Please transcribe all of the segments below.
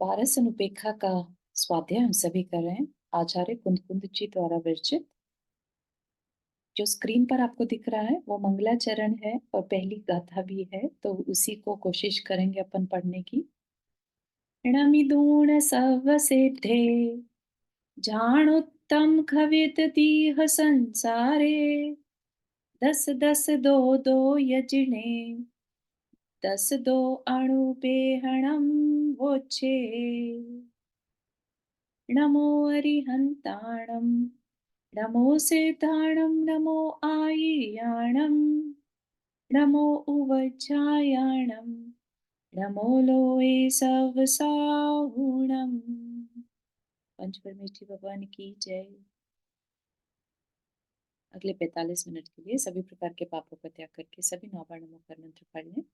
पारस अनुपेक्षा का स्वाध्याय हम सभी कर रहे हैं। आचार्य कुंद जी द्वारा विरचित। जो स्क्रीन पर आपको दिख रहा है वो मंगलाचरण है और पहली गाथा भी है, तो उसी को कोशिश करेंगे अपन पढ़ने की। णमिदूण सव सिद्धे जाणोत्तम खवित दीह संसारे। दस दस दो दो यजने दस दो अणुपेहणम वोचे। नमो अरिहंताणम नमो सिद्धाणं नमो आय्याणं नमो उवज्जायाणं नमो लोए सवसाहुणम्। पंच परमेष्ठी भगवान की जय। अगले 45 मिनट के लिए सभी प्रकार के पापों का त्याग करके सभी नौबार नमोकार मंत्र पढ़ लें।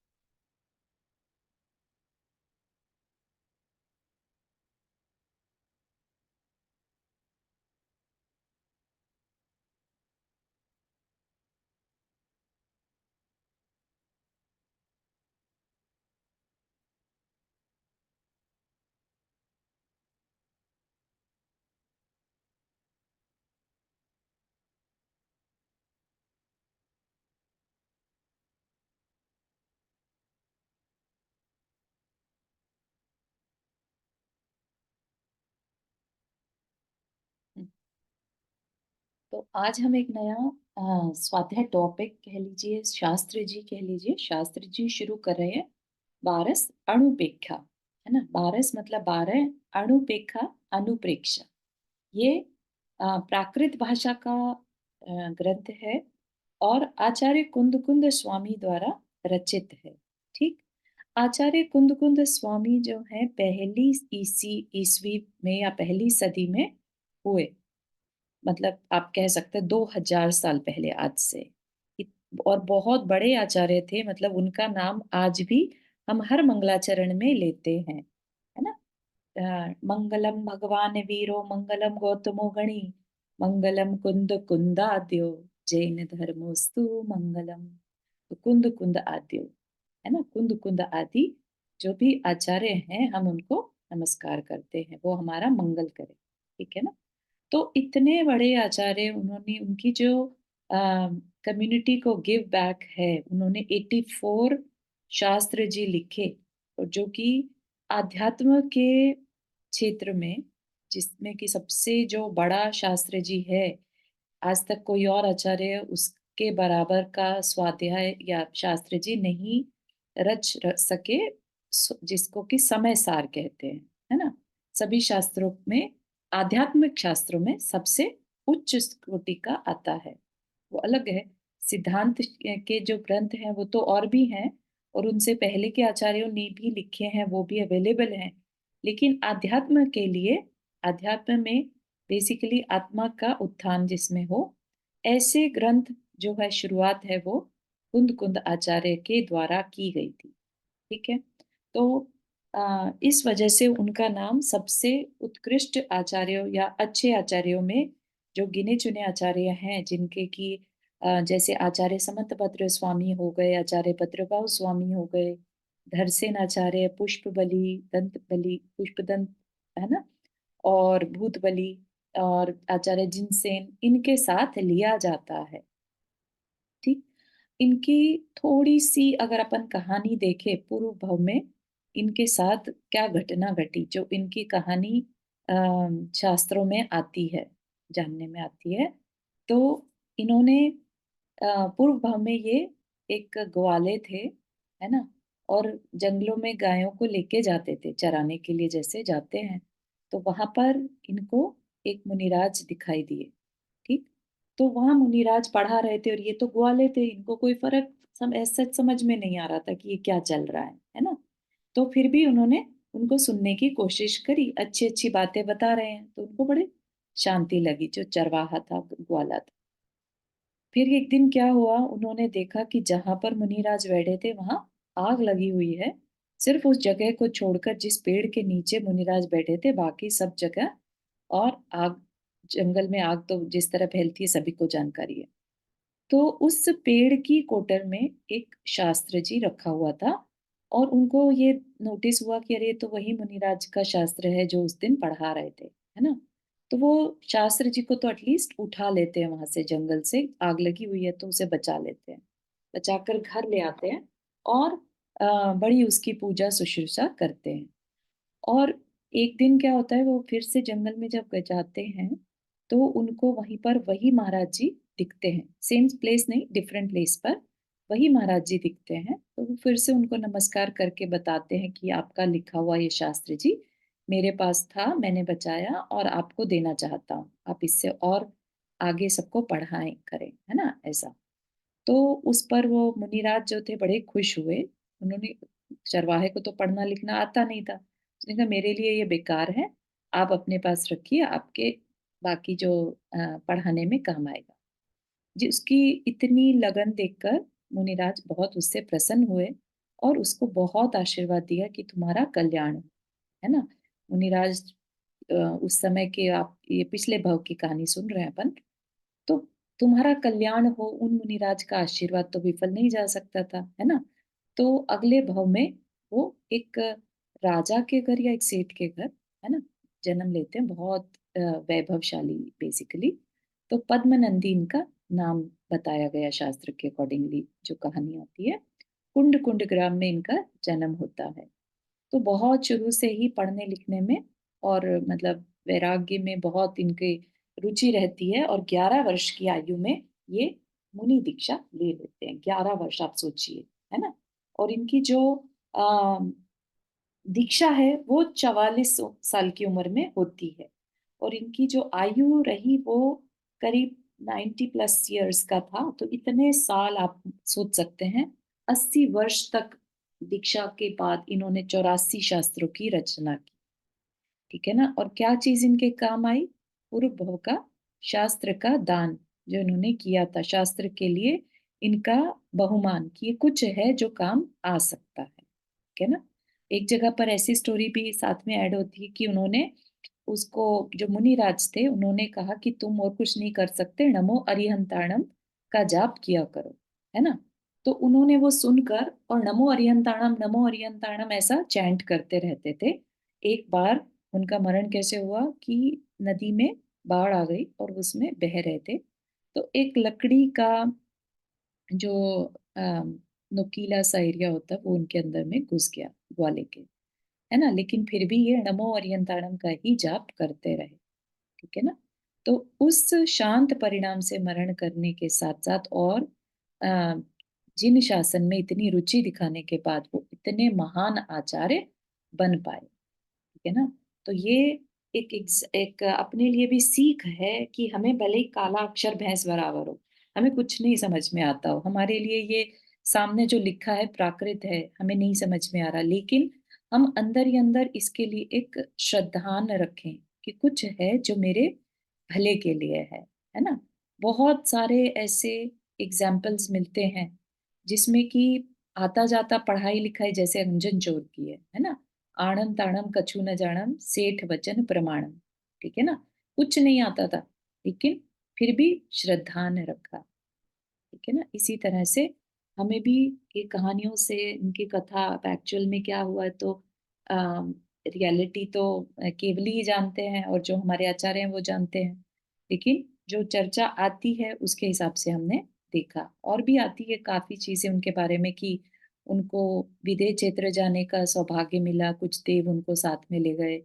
तो आज हम एक नया स्वाध्याय टॉपिक कह लीजिए, शास्त्र जी कह लीजिए, शास्त्र जी शुरू कर रहे हैं। बारस अणुपेक्षा, है ना। बारस मतलब 12, अणुपेक्षा अनुप्रेक्षा। ये प्राकृत भाषा का ग्रंथ है और आचार्य कुंद स्वामी द्वारा रचित है। ठीक। आचार्य कुंद स्वामी जो है पहली ईस्वी में या पहली सदी में हुए। मतलब आप कह सकते हैं 2000 साल पहले आज से। और बहुत बड़े आचार्य थे, मतलब उनका नाम आज भी हम हर मंगलाचरण में लेते हैं, है ना। मंगलम भगवान वीरो मंगलम गौतमो गणी मंगलम कुंद कुंदाद्यो जैन धर्मोस्तु मंगलम। तो कुंद आद्यो, है ना। कुंद आदि जो भी आचार्य हैं हम उनको नमस्कार करते हैं, वो हमारा मंगल करे। ठीक है ना। तो इतने बड़े आचार्य, उन्होंने उनकी जो कम्युनिटी को गिव बैक है, उन्होंने 84 शास्त्र जी लिखे, और जो कि आध्यात्म के क्षेत्र में, जिसमें कि सबसे जो बड़ा शास्त्र जी है, आज तक कोई और आचार्य उसके बराबर का स्वाध्याय या शास्त्र जी नहीं सके, जिसको कि समय सार कहते हैं, है ना। सभी शास्त्रों में, आध्यात्मिक शास्त्रों में सबसे उच्च कोटि का आता है, वो अलग है। सिद्धांत के जो ग्रंथ हैं वो तो और भी हैं, और उनसे पहले के आचार्यों ने भी लिखे हैं, वो भी अवेलेबल हैं। लेकिन अध्यात्म के लिए, अध्यात्म में बेसिकली आत्मा का उत्थान जिसमें हो, ऐसे ग्रंथ जो है, शुरुआत है वो कुंद आचार्य के द्वारा की गई थी। ठीक है। तो इस वजह से उनका नाम सबसे उत्कृष्ट आचार्यों या अच्छे आचार्यों में, जो गिने चुने आचार्य हैं, जिनके की जैसे आचार्य समंत भद्र स्वामी हो गए, आचार्य भद्रभाव स्वामी हो गए, धरसेन आचार्य, पुष्प बलि, दंत बलि, पुष्प दंत, है ना, और भूत बलि, और आचार्य जिनसेन, इनके साथ लिया जाता है। ठीक। इनकी थोड़ी सी अगर अपन कहानी देखें पूर्व भव में, इनके साथ क्या घटना घटी, जो इनकी कहानी शास्त्रों में आती है, जानने में आती है। तो इन्होंने पूर्व भाव में ये एक ग्वाले थे, है ना, और जंगलों में गायों को लेके जाते थे चराने के लिए, जैसे जाते हैं। तो वहां पर इनको एक मुनिराज दिखाई दिए। ठीक। तो वहां मुनिराज पढ़ा रहे थे, और ये तो ग्वाले थे, इनको कोई फर्क ऐसा समझ में नहीं आ रहा था कि ये क्या चल रहा है ना। तो फिर भी उन्होंने उनको सुनने की कोशिश करी, अच्छी अच्छी बातें बता रहे हैं, तो उनको बड़े शांति लगी, जो चरवाहा था, ग्वाला था। फिर एक दिन क्या हुआ, उन्होंने देखा कि जहां पर मुनिराज बैठे थे वहां आग लगी हुई है। सिर्फ उस जगह को छोड़कर, जिस पेड़ के नीचे मुनिराज बैठे थे, बाकी सब जगह और आग, जंगल में आग तो जिस तरह फैलती है सभी को जानकारी है। तो उस पेड़ की कोटर में एक शास्त्र जी रखा हुआ था, और उनको ये नोटिस हुआ कि अरे ये तो वही मुनिराज का शास्त्र है जो उस दिन पढ़ा रहे थे, है ना? तो वो शास्त्र जी को तो एटलीस्ट उठा लेते हैं वहां से, जंगल से आग लगी हुई है तो उसे बचा लेते हैं, बचाकर घर ले आते हैं और बड़ी उसकी पूजा शुश्रूषा करते हैं। और एक दिन क्या होता है, वो फिर से जंगल में जब जाते हैं तो उनको वहीं पर वही महाराज जी दिखते हैं, सेम प्लेस नहीं, डिफरेंट प्लेस पर वही महाराज जी दिखते हैं। तो वो फिर से उनको नमस्कार करके बताते हैं कि आपका लिखा हुआ ये शास्त्र जी मेरे पास था, मैंने बचाया और आपको देना चाहता हूँ, आप इससे और आगे सबको पढ़ाएं करें, है ना, ऐसा। तो उस पर वो मुनिराज जो थे बड़े खुश हुए। उन्होंने, चरवाहे को तो पढ़ना लिखना आता नहीं था, उसने कहा मेरे लिए ये बेकार है, आप अपने पास रखिए, आपके बाकी जो पढ़ाने में काम आएगा। जी, उसकी इतनी लगन देखकर मुनिराज बहुत उससे प्रसन्न हुए और उसको बहुत आशीर्वाद दिया कि तुम्हारा कल्याण हो, है ना। मुनिराज उस समय के, आप ये पिछले भव की कहानी सुन रहे हैं अपन, तो तुम्हारा कल्याण हो, उन मुनिराज का आशीर्वाद तो विफल नहीं जा सकता था, है ना। तो अगले भव में वो एक राजा के घर या एक सेठ के घर, है ना, जन्म लेते हैं, बहुत वैभवशाली बेसिकली। तो पद्मनंदी इनका नाम बताया गया शास्त्र के अकॉर्डिंगली, जो कहानी आती है। कुंड कुंड ग्राम में इनका जन्म होता है। तो बहुत शुरू से ही पढ़ने लिखने में और मतलब वैराग्य में बहुत इनके रुचि रहती है, और 11 वर्ष की आयु में ये मुनि दीक्षा ले लेते हैं। 11 वर्ष, आप सोचिए, है ना। और इनकी जो आ, दीक्षा है वो 44 साल की उम्र में होती है। और इनकी जो आयु रही वो करीब 90 प्लस ईयर्स का था। तो इतने साल, आप सोच सकते हैं, 80 वर्ष तक दीक्षा के बाद इन्होंने 84 शास्त्रों की रचना की। ठीक है ना। और क्या चीज इनके काम आई? पूर्व भव का शास्त्र का दान जो इन्होंने किया था, शास्त्र के लिए इनका बहुमान, कि ये कुछ है जो काम आ सकता है। ठीक है ना। एक जगह पर ऐसी स्टोरी भी साथ में ऐड होती है कि उन्होंने उसको, जो मुनिराज थे, उन्होंने कहा कि तुम और कुछ नहीं कर सकते, नमो अरिहंताणम का जाप किया करो, है ना। तो उन्होंने वो सुनकर और नमो अरिहंताणम ऐसा चैंट करते रहते थे। एक बार उनका मरण कैसे हुआ कि नदी में बाढ़ आ गई और उसमें बह रहे थे। तो एक लकड़ी का जो नुकीला सा एरिया होता है वो उनके अंदर में घुस गया, ग्वाले के, है ना। लेकिन फिर भी ये नमो अरियंताणम का ही जाप करते रहे। ठीक है ना। तो उस शांत परिणाम से मरण करने के साथ साथ और अ, जिन शासन में इतनी रुचि दिखाने के बाद वो इतने महान आचार्य बन पाए। ठीक है ना। तो ये एक अपने लिए भी सीख है कि हमें भले ही काला अक्षर भैंस बराबर हो, हमें कुछ नहीं समझ में आता हो, हमारे लिए ये सामने जो लिखा है प्राकृत है, हमें नहीं समझ में आ रहा, लेकिन हम अंदर ही अंदर इसके लिए एक श्रद्धान रखें कि कुछ है जो मेरे भले के लिए है ना। बहुत सारे ऐसे एग्जाम्पल्स मिलते हैं जिसमें कि आता जाता पढ़ाई लिखाई जैसे अंजन चोर की है ना। आणम ताणम कछु न जानम सेठ वचन प्रमाणम। ठीक है ना। कुछ नहीं आता था, लेकिन फिर भी श्रद्धा ने रखा। ठीक है ना। इसी तरह से हमें भी ये कहानियों से, इनकी कथा, एक्चुअल में क्या हुआ है तो रियलिटी तो केवल ही जानते हैं और जो हमारे आचार्य हैं वो जानते हैं। लेकिन जो चर्चा आती है उसके हिसाब से हमने देखा, और भी आती है काफी चीजें उनके बारे में कि उनको विदेह क्षेत्र जाने का सौभाग्य मिला, कुछ देव उनको साथ में ले गए,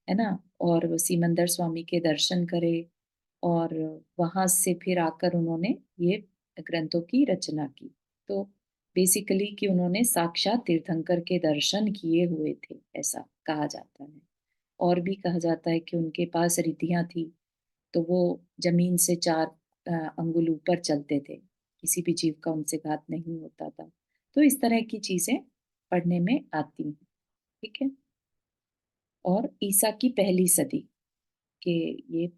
है ना। और वो सीमंदर स्वामी के दर्शन करे, और वहां से फिर आकर उन्होंने ये ग्रंथों की रचना की। तो बेसिकली कि उन्होंने साक्षात तीर्थंकर के दर्शन किए हुए थे, ऐसा कहा जाता है। और भी कहा जाता है कि उनके पास रिद्धियां थी, तो वो जमीन से 4 अंगुल ऊपर चलते थे, किसी भी जीव का उनसे घात नहीं होता था। तो इस तरह की चीजें पढ़ने में आती हैं। ठीक है। और ईसा की पहली सदी के ये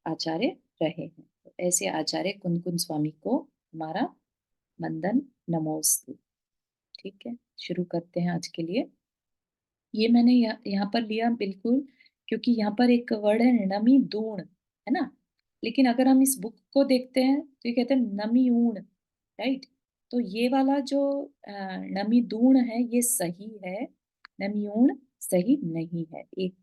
आचार्य रहे हैं। तो ऐसे आचार्य कुनकुन स्वामी को हमारा वंदन, नमोस्तु। ठीक है। शुरू करते हैं आज के लिए। ये मैंने यहाँ पर लिया बिल्कुल, क्योंकि यहाँ पर एक वर्ड है नमी दूण, है ना। लेकिन अगर हम इस बुक को देखते हैं तो ये कहते हैं नमी ऊण, राइट। तो ये वाला जो नमीदूण है ये सही है, नमीऊण सही नहीं है। एक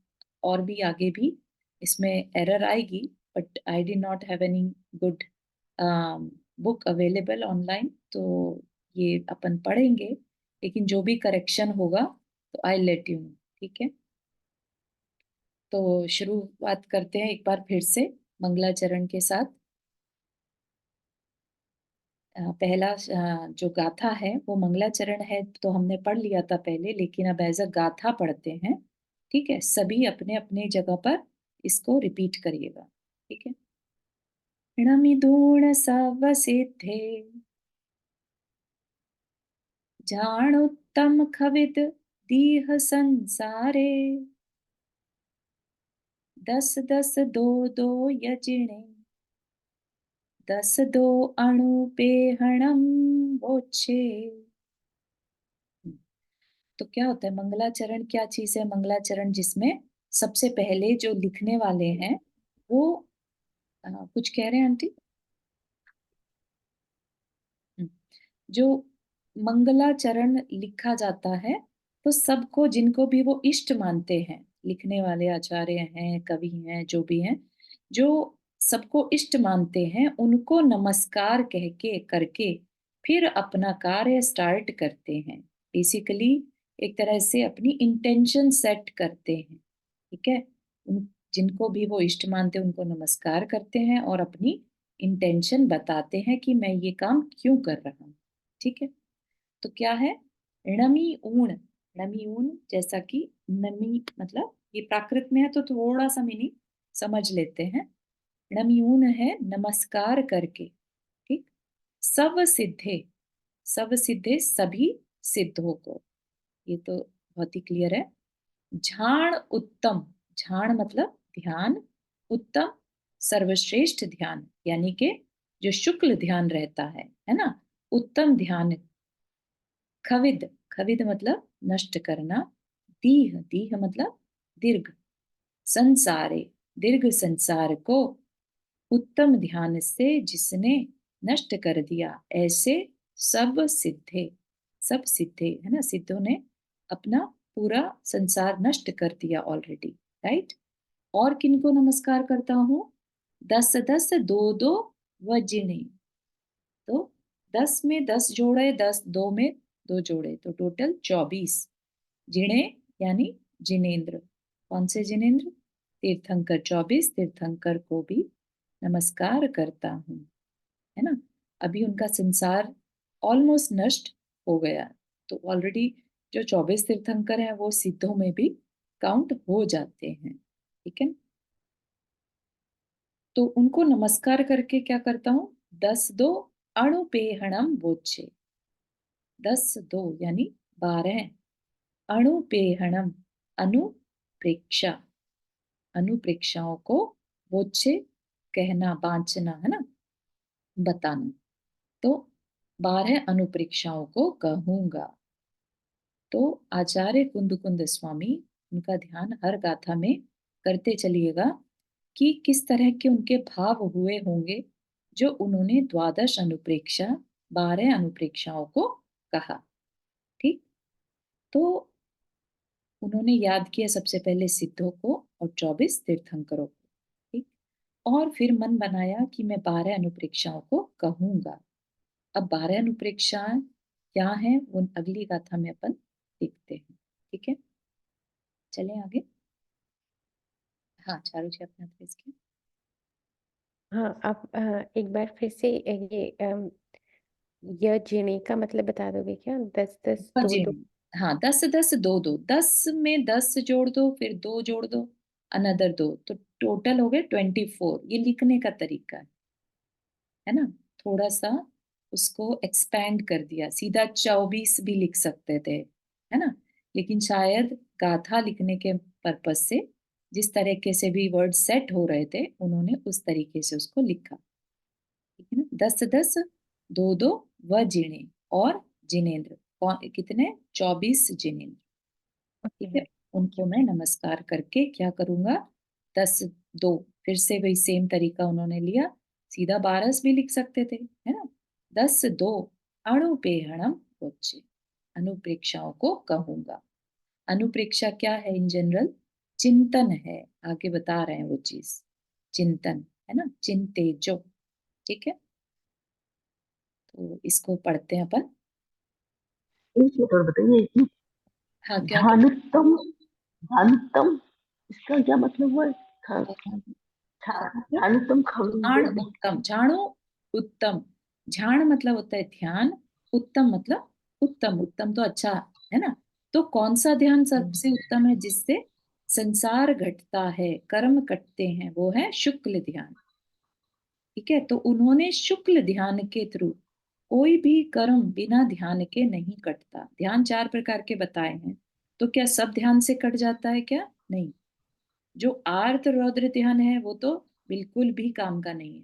और भी आगे भी इसमें एरर आएगी, but I did not have any good book available online, तो ये अपन पढ़ेंगे, लेकिन जो भी करेक्शन होगा तो आई लेट यू नो, ठीक है। तो शुरुआत करते हैं एक बार फिर से मंगलाचरण के साथ। पहला जो गाथा है वो मंगलाचरण है, तो हमने पढ़ लिया था पहले, लेकिन अब एज अ गाथा पढ़ते हैं, ठीक है। सभी अपने अपने जगह पर इसको रिपीट करिएगा, ठीक है। णमिदूण सव सिद्धे जाणुत्तम खविद दीह संसारे, दस दस दो दो यजिणे, दस दो अणु पेहणम बोछे। तो क्या होता है मंगलाचरण, क्या चीज है मंगलाचरण, जिसमें सबसे पहले जो लिखने वाले हैं वो कुछ कह रहे हैं आंटी? हम्म, जो मंगलाचरण लिखा जाता है, तो सबको, जिनको भी वो इष्ट मानते हैं, लिखने वाले आचार्य हैं, कवि हैं, जो भी हैं, जो सबको इष्ट मानते हैं, उनको नमस्कार कह के करके फिर अपना कार्य स्टार्ट करते हैं। बेसिकली एक तरह से अपनी इंटेंशन सेट करते हैं, ठीक है। उन जिनको भी वो इष्ट मानते हैं उनको नमस्कार करते हैं और अपनी इंटेंशन बताते हैं कि मैं ये काम क्यों कर रहा हूँ, ठीक है। तो क्या है णमी ऊण, णमी ऊण, जैसा कि नमी मतलब ये प्राकृत में है तो थोड़ा सा मीनिंग समझ लेते हैं। णमी ऊण है नमस्कार करके, ठीक। सब सिद्धे, सब सिद्धे सभी सिद्धों को, ये तो बहुत ही क्लियर है। झाण उत्तम, झाण मतलब ध्यान, उत्तम सर्वश्रेष्ठ ध्यान, यानी कि जो शुक्ल ध्यान रहता है ना, उत्तम ध्यान। खविद, खविद मतलब नष्ट करना। दीह, दीह मतलब दीर्घ। संसारे, दीर्घ संसार को उत्तम ध्यान से जिसने नष्ट कर दिया, ऐसे सब सिद्धे, सब सिद्धे है ना, सिद्धों ने अपना पूरा संसार नष्ट कर दिया ऑलरेडी, राइट। और किनको नमस्कार करता हूँ? दस दस दो दो वजिने, तो 10 में 10 जोड़े, 10 दो में दो जोड़े, तो टोटल 24 जिणे, यानी जिनेन्द्र। कौन से जिनेन्द्र? तीर्थंकर, 24 तीर्थंकर को भी नमस्कार करता हूँ, है ना। अभी उनका संसार ऑलमोस्ट नष्ट हो गया, तो ऑलरेडी जो 24 तीर्थंकर हैं वो सिद्धों में भी काउंट हो जाते हैं, ठीक है। तो उनको नमस्कार करके क्या करता हूँ? 10 दो अणुपेहणम बोचे, 10 दो यानी 12 अणुपेहणम, अनुप्रेक्षा, अनुप्रेक्षाओं को बोचे कहना, बांचना है ना, बताना। तो 12 अनुप्रेक्षाओं को कहूंगा। तो आचार्य कुंद कुंद स्वामी, उनका ध्यान हर गाथा में करते चलिएगा कि किस तरह के उनके भाव हुए होंगे जो उन्होंने द्वादश अनुप्रेक्षा, 12 अनुप्रेक्षाओं को कहा, ठीक। तो उन्होंने याद किया सबसे पहले सिद्धों को और 24 तीर्थंकरों को, ठीक। और फिर मन बनाया कि मैं 12 अनुप्रेक्षाओं को कहूंगा। अब 12 अनुप्रेक्षाएं क्या हैं वो अगली गाथा में अपन देखते हैं, ठीक है। चलें आगे। हाँ चारू जी अपना प्लीज की। हाँ, आप एक बार फिर से ये यह जीने का मतलब बता दोगे क्या? 10 10 2 2। हाँ 10 10 दो दो, 10 में 10 जोड़ दो, फिर दो जोड़ दो, अनदर दो, तो टोटल हो गए 24। ये लिखने का तरीका है ना, थोड़ा सा उसको एक्सपैंड कर दिया, सीधा 24 भी लिख सकते थे, है ना, लेकिन शायद गाथा लिखने के पर्पज से जिस तरीके से भी वर्ड सेट हो रहे थे उन्होंने उस तरीके से उसको लिखा, ठीक है ना। 10 10 दो दो व जिणे, और जिनेन्द्र, कितने? 24 जिनेन्द्र, ठीक है। ओके। उनको मैं नमस्कार करके क्या करूंगा? 10 दो, फिर से वही सेम तरीका उन्होंने लिया, सीधा 12 भी लिख सकते थे, है ना। 10 दो अणुपेहणम उच्चे, अनुप्रेक्षाओं को कहूंगा। अनुप्रेक्षा क्या है इन जनरल? चिंतन है, आगे बता रहे हैं वो चीज, चिंतन है ना, चिंतेजो। ठीक है, तो इसको पढ़ते हैं अपन। एक मिनट और बताइए कि हाँ, क्या क्या? ध्यानुत्तम, ध्यानुत्तम इसका क्या मतलब हुआ? क्या? ध्यानुत्तम झाण उत्तम, झाणो उत्तम। झाण मतलब होता है ध्यान, उत्तम मतलब उत्तम, उत्तम तो अच्छा है ना। तो कौन सा ध्यान सबसे उत्तम है, जिससे संसार घटता है, कर्म कटते हैं, वो है शुक्ल ध्यान। ठीक है, तो उन्होंने शुक्ल ध्यान के थ्रू, कोई भी कर्म बिना ध्यान के नहीं कटता। ध्यान चार प्रकार के बताए हैं, तो क्या सब ध्यान से कट जाता है क्या? नहीं। जो आर्त रौद्र ध्यान है वो तो बिल्कुल भी काम का नहीं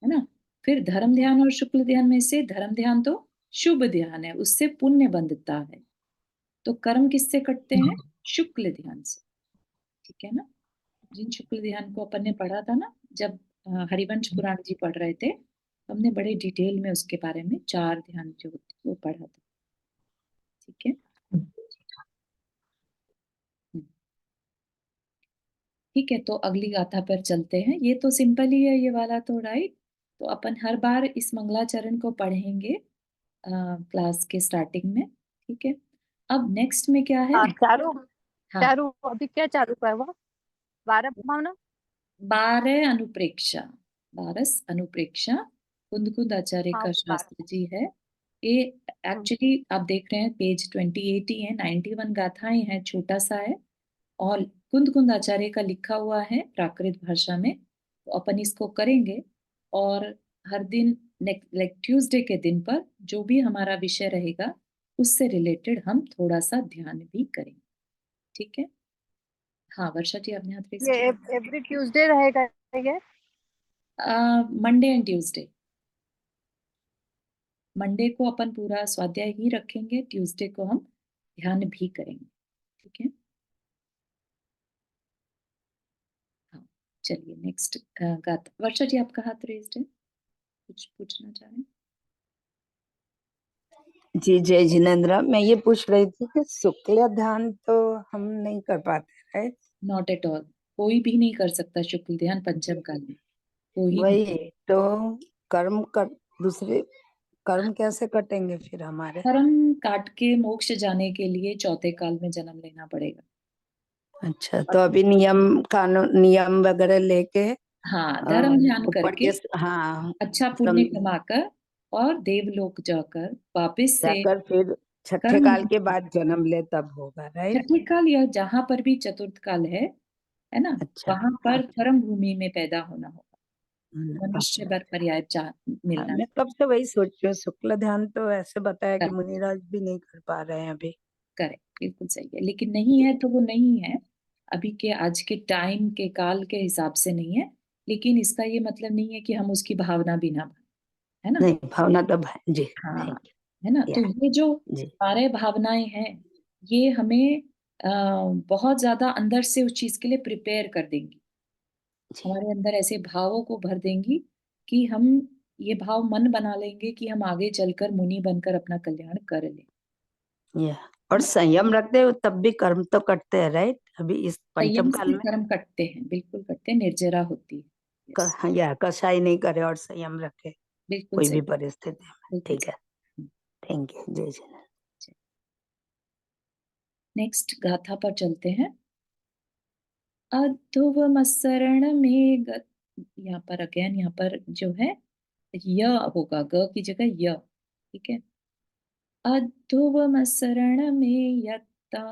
है ना। फिर धर्म ध्यान और शुक्ल ध्यान में से धर्म ध्यान तो शुभ ध्यान है, उससे पुण्य बंधता है। तो कर्म किससे कटते हैं? शुक्ल ध्यान से। ठीक है ना। जिन शुक्ल ध्यान को अपन ने पढ़ा था ना, जब हरिवंश पुराण जी पढ़ रहे थे, तो हमने बड़े डिटेल में उसके बारे में चार ध्यान जो होते वो पढ़ा था। ठीक है। हम्म। ठीक है, तो अगली गाथा पर चलते हैं। ये तो सिंपल ही है ये वाला तो, राइट। तो अपन हर बार इस मंगलाचरण को पढ़ेंगे क्लास के स्टार्टिंग में। ठीक है। अब नेक्स्ट में क्या है? हाँ चारू, हाँ, चारू अभी क्या चालू का है वो? 12 भावना। 12 अनुप्रेक्षा, 12 अनुप्रेक्षा कुंद कुंद आचार्य हाँ का 12। शास्त्र जी है ये। हम्म, एक्चुअली आप देख रहे हैं पेज 28 ही है, 91 गाथाएं हैं, छोटा सा है। और कुंद कुंद आचार्य का लिखा हुआ है प्राकृत भाषा में, तो अपन इसको करेंगे। और हर दिन लाइक ट्यूसडे के दिन पर जो भी हमारा विषय रहेगा उससे रिलेटेड हम थोड़ा सा ध्यान भी करेंगे। ठीक है। हाँ वर्षा जी, आपने हाथ रेस ये किया। एवरी ट्यूसडे रहेगा ये? Monday and Tuesday. मंडे को अपन पूरा स्वाध्याय ही रखेंगे, ट्यूसडे को हम ध्यान भी करेंगे। ठीक है। हाँ, चलिए नेक्स्ट गाथा। वर्षा जी आपका हाथ रेस्ड है, कुछ पूछना चाह रहे हैं? जी जय जिनेन्द्र, मैं ये पूछ रही थी कि शुक्ल ध्यान तो हम नहीं कर पाते है। नॉट एट ऑल, कोई भी नहीं कर सकता शुक्ल ध्यान पंचम काल में, कोई भी। वही तो, कर्म कर दूसरे कर्म कैसे कटेंगे फिर हमारे? कर्म काट के मोक्ष जाने के लिए चौथे काल में जन्म लेना पड़ेगा। अच्छा, तो अभी नियम कानून नियम वगैरह लेके हाँ, धर्म ध्यान ऊपर करके, के, हाँ, अच्छा पुण्य कमाकर और देवलोक जाकर वापस से जाकर फिर छठे कर्म, काल के बाद जन्म ले तब होगा, राइट? छठे काल या जहां पर भी चतुर्थ काल है ना, अच्छा, वहां पर अच्छा। कर्म भूमि में पैदा होना होगा, मनुष्य अच्छा, बर पर्याय हाँ, मिलना। मैं कब से वही सोच रही हूँ। शुक्ल ध्यान तो ऐसे बताया कि करेक्ट, मुनिराज भी नहीं कर पा रहे हैं अभी। करेक्ट, बिल्कुल सही है, लेकिन नहीं है तो वो नहीं है। अभी के आज के टाइम के काल के हिसाब से नहीं है, लेकिन इसका ये मतलब नहीं है कि हम उसकी भावना भी ना भावें, है ना। नहीं, भावना तब है जी। हाँ, थैंक है ना। यू। तो या ये जो जी। 12 भावनाएं हैं, ये हमें बहुत ज्यादा अंदर से उस चीज के लिए प्रिपेयर कर देंगी, जी। हमारे अंदर ऐसे भावों को भर देंगी कि हम ये भाव मन बना लेंगे कि हम आगे चलकर मुनि बनकर अपना कल्याण कर लें। या है और ना। संयम रखते हो तब भी कर्म तो करते हैं, राइट? अभी इस पंचम संयम काल से में कर्म कटते हैं, बिल्कुल कटते हैं, निर्जरा होती है। यस, या कसाई नहीं करे और संयम रखे बिल्कुल कोई सही, भी परिस्थिति में। बिल्कुल ठीक है, सही। थैंक यू, जय श्री। नेक्स्ट गाथा पर चलते हैं। अध्रुवमसरण में यहाँ पर अगेन, यहाँ पर जो है य होगा, ग की जगह य। ठीक है। अध्रुवमसरण में यत्ता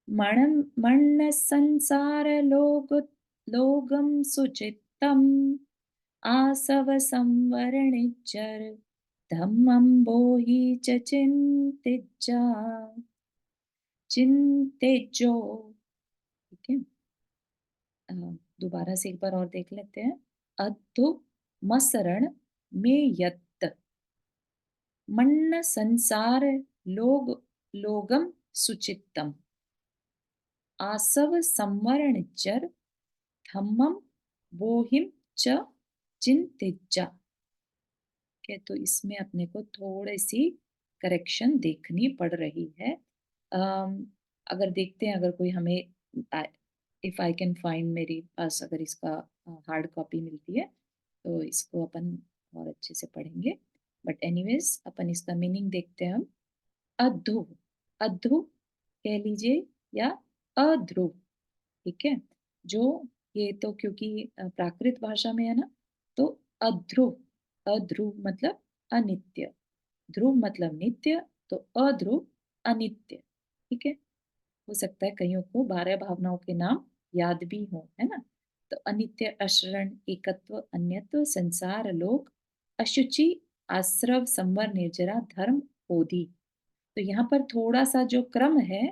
मण्ण संसार लोगम सुचित्तम आसव संवरणिज्जर धम्मं बोहि च चिंतिज्जा चिंतेजो। ठीक है। दोबारा से एक बार और देख लेते हैं। अधो मसरण में यत्त मन्न संसार लोगम सुचित्तम आसव संवरणिज्जर धम्मम बोहिम च चिंतिज्जा। के तो इसमें अपने को थोड़ी सी करेक्शन देखनी पड़ रही है। अगर देखते हैं, अगर कोई हमें इफ आई कैन फाइंड, मेरे पास अगर इसका हार्ड कॉपी मिलती है तो इसको अपन और अच्छे से पढ़ेंगे। बट एनीवेज अपन इसका मीनिंग देखते हैं हम। अध्रुव, अध्रुव कह लीजिए या अध्रुव, ठीक है। जो ये तो क्योंकि प्राकृत भाषा में है ना, तो अध्रुव, अध्रुव मतलब अनित्य, ध्रुव मतलब नित्य, तो अध्रुव अनित्य, ठीक है। हो सकता है कईयों को 12 भावनाओं के नाम याद भी हो, है ना। तो अनित्य, अशरण, एकत्व, अन्यत्व, संसार, लोक, अशुचि, आश्रव, संवर, निर्जरा, धर्म, बोधि। तो यहाँ पर थोड़ा सा जो क्रम है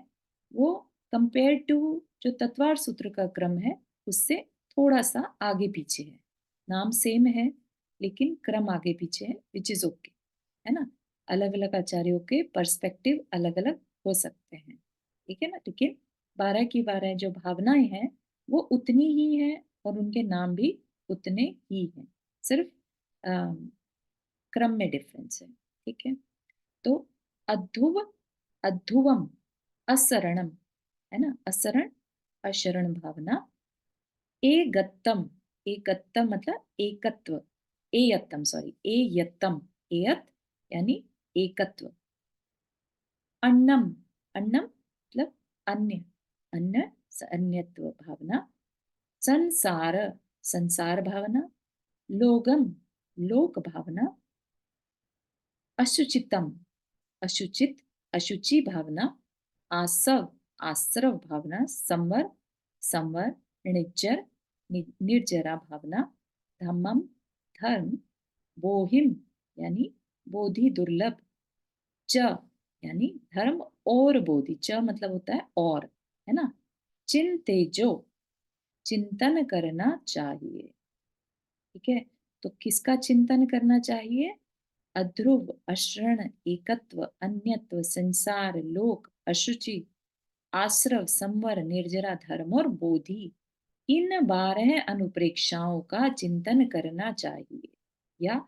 वो कंपेयर टू जो तत्वार सूत्र का क्रम है उससे थोड़ा सा आगे पीछे है। नाम सेम है लेकिन क्रम आगे पीछे है, विच इज ओके, है ना। अलग अलग आचार्यों के पर्सपेक्टिव अलग अलग हो सकते हैं, ठीक है ना। लेकिन 12 की 12 जो भावनाएं हैं वो उतनी ही हैं और उनके नाम भी उतने ही हैं, सिर्फ क्रम में डिफरेंस है, ठीक है। तो अध्रुव, अध्रुवम, असरणम, है ना, असरण, अशरण भावना। एगत्तम, एगत्तम मतलब एकत्व, एयत्तम सॉरी, एयत्तम, एयत यानी एकत्व। अन्नम, अन्नम मतलब अन्य, अन्य अन्यत्व भावना। संसार, संसार भावना। लोगम, लोक भावना। अशुचितम, अशुचित, अशुचि भावना। आसव, आश्रव भावना। संवर, संवर, निर्जर, निर्जरा भावना। धम्मम, धर्म। बोहिम यानी बोधि दुर्लभ। च यानी धर्म और बोधि, च मतलब होता है और, है ना। चिंतेजो, चिंतन करना चाहिए, ठीक है। तो किसका चिंतन करना चाहिए? अध्रुव, अशरण, एकत्व, अन्यत्व, संसार, लोक, अशुचि, आश्रव, संवर, निर्जरा, धर्म और बोधि, इन 12 अनुप्रेक्षाओं का चिंतन करना चाहिए। या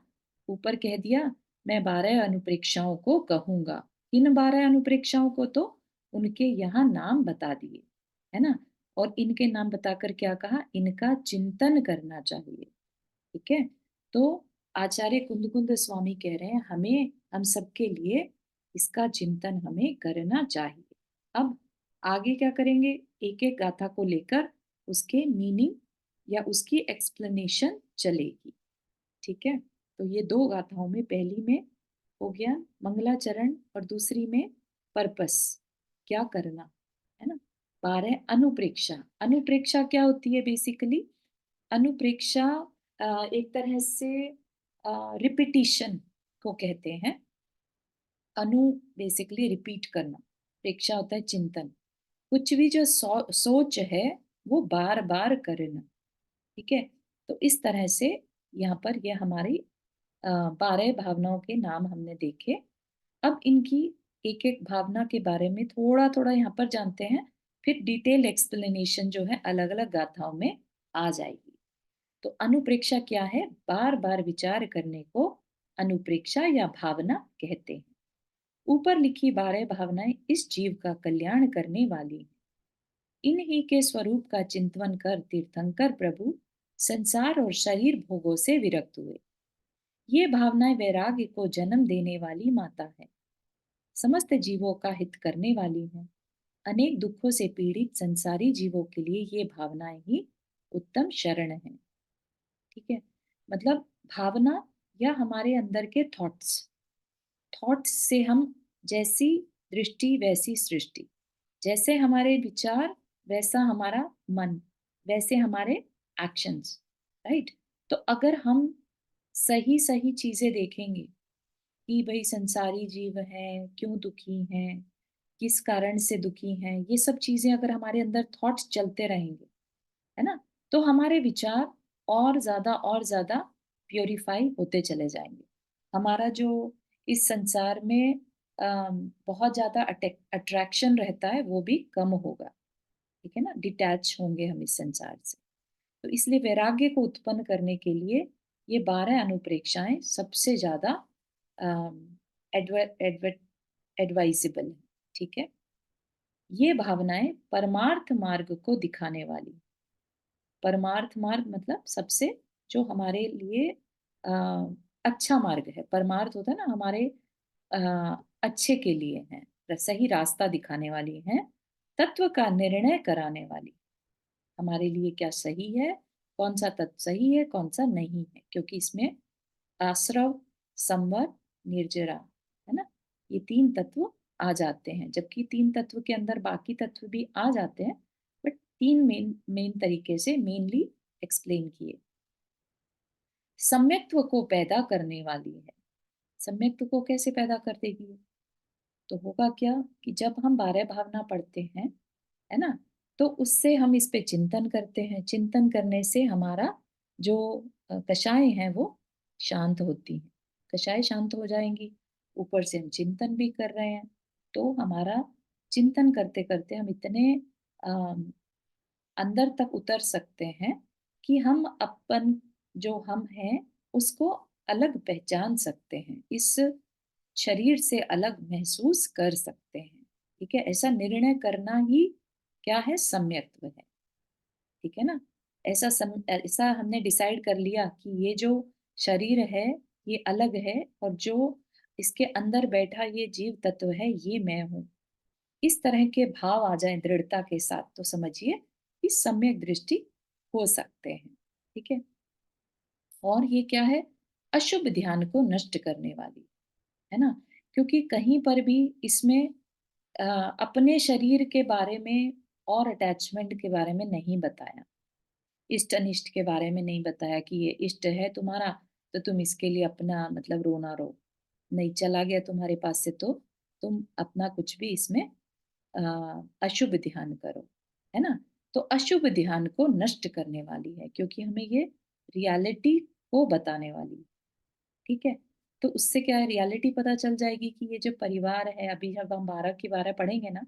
ऊपर कह दिया मैं 12 अनुप्रेक्षाओं को कहूंगा। इन 12 अनुप्रेक्षाओं को तो उनके यहाँ नाम बता दिए, है ना। और इनके नाम बताकर क्या कहा? इनका चिंतन करना चाहिए, ठीक है। तो आचार्य कुंद स्वामी कह रहे हैं हमें, हम सबके लिए इसका चिंतन हमें करना चाहिए। अब आगे क्या करेंगे? एक एक गाथा को लेकर उसके मीनिंग या उसकी एक्सप्लेनेशन चलेगी, ठीक है। तो ये 2 गाथाओं में, पहली में हो गया मंगलाचरण और दूसरी में पर्पस, क्या करना, है ना। 12 अनुप्रेक्षा, अनुप्रेक्षा क्या होती है? बेसिकली अनुप्रेक्षा एक तरह से रिपीटिशन को कहते हैं। अनु बेसिकली रिपीट करना, प्रेक्षा होता है चिंतन। कुछ भी जो सोच है वो बार बार करना, ठीक है। तो इस तरह से यहाँ पर ये हमारी 12 भावनाओं के नाम हमने देखे। अब इनकी एक एक भावना के बारे में थोड़ा थोड़ा यहाँ पर जानते हैं, फिर डिटेल एक्सप्लेनेशन जो है अलग अलग गाथाओं में आ जाएगी। तो अनुप्रेक्षा क्या है? बार बार विचार करने को अनुप्रेक्षा या भावना कहते हैं। ऊपर लिखी 12 भावनाएं इस जीव का कल्याण करने वाली हैं। इन्हीं के स्वरूप का चिंतन कर तीर्थंकर प्रभु संसार और शरीर भोगों से विरक्त हुए। ये भावनाएं वैराग्य को जन्म देने वाली माता है, समस्त जीवों का हित करने वाली है। अनेक दुखों से पीड़ित संसारी जीवों के लिए ये भावनाएं ही उत्तम शरण है, ठीक है। मतलब भावना या हमारे अंदर के थॉट्स, थॉट्स से हम, जैसी दृष्टि वैसी सृष्टि, जैसे हमारे विचार वैसा हमारा मन, वैसे हमारे एक्शंस, राइट। तो अगर हम सही सही चीजें देखेंगे कि भाई संसारी जीव हैं, क्यों दुखी हैं, किस कारण से दुखी हैं, ये सब चीजें अगर हमारे अंदर थॉट्स चलते रहेंगे, है ना, तो हमारे विचार और ज्यादा प्योरीफाई होते चले जाएंगे। हमारा जो इस संसार में बहुत ज्यादा अट्रैक्शन रहता है वो भी कम होगा, ठीक है ना। डिटैच होंगे हम इस संसार से। तो इसलिए वैराग्य को उत्पन्न करने के लिए ये 12 अनुप्रेक्षाएं सबसे ज्यादा एडवाइजेबल है। ठीक है, ये भावनाएं परमार्थ मार्ग को दिखाने वाली। परमार्थ मार्ग मतलब सबसे जो हमारे लिए अ, अच्छा मार्ग है। परमार्थ होता है ना हमारे अ, अच्छे के लिए है, सही रास्ता दिखाने वाली है, तत्व का निर्णय कराने वाली। हमारे लिए क्या सही है, कौन सा तत्व सही है, कौन सा नहीं है, क्योंकि इसमें आश्रव, संवर, निर्जरा, है ना, ये तीन तत्व आ जाते हैं। जबकि तीन तत्व के अंदर बाकी तत्व भी आ जाते हैं, बट तीन मेन मेन तरीके से मेनली एक्सप्लेन किए। सम्यक्त्व को पैदा करने वाली है। सम्यक्त्व को कैसे पैदा कर देगी? तो होगा क्या कि जब हम 12 भावना पढ़ते हैं, है ना, तो उससे हम इस पे चिंतन करते हैं। चिंतन करने से हमारा जो कषाय हैं वो शांत होती हैं। कषाय शांत हो जाएंगी, ऊपर से हम चिंतन भी कर रहे हैं, तो हमारा चिंतन करते करते हम इतने अंदर तक उतर सकते हैं कि हम अपन जो हम हैं उसको अलग पहचान सकते हैं, इस शरीर से अलग महसूस कर सकते हैं। ठीक है, ऐसा निर्णय करना ही क्या है, सम्यक्त्व है। ठीक है ना, ऐसा हमने डिसाइड कर लिया कि ये जो शरीर है ये अलग है, और जो इसके अंदर बैठा ये जीव तत्व है ये मैं हूँ। इस तरह के भाव आ जाए दृढ़ता के साथ, तो समझिए कि सम्यक दृष्टि हो सकते हैं। ठीक है, और ये क्या है, अशुभ ध्यान को नष्ट करने वाली, है ना, क्योंकि कहीं पर भी इसमें अ, अपने शरीर के बारे में और अटैचमेंट के बारे में नहीं बताया, इष्ट अनिष्ट के बारे में नहीं बताया कि ये इष्ट है तुम्हारा तो तुम इसके लिए अपना मतलब रोना रो, नहीं चला गया तुम्हारे पास से तो तुम अपना कुछ भी इसमें अशुभ ध्यान करो, है ना। तो अशुभ ध्यान को नष्ट करने वाली है, क्योंकि हमें ये रियलिटी को बताने वाली है। ठीक है, तो उससे क्या है, रियलिटी पता चल जाएगी कि ये जो परिवार है, अभी जब हम 12 की 12 पढ़ेंगे ना,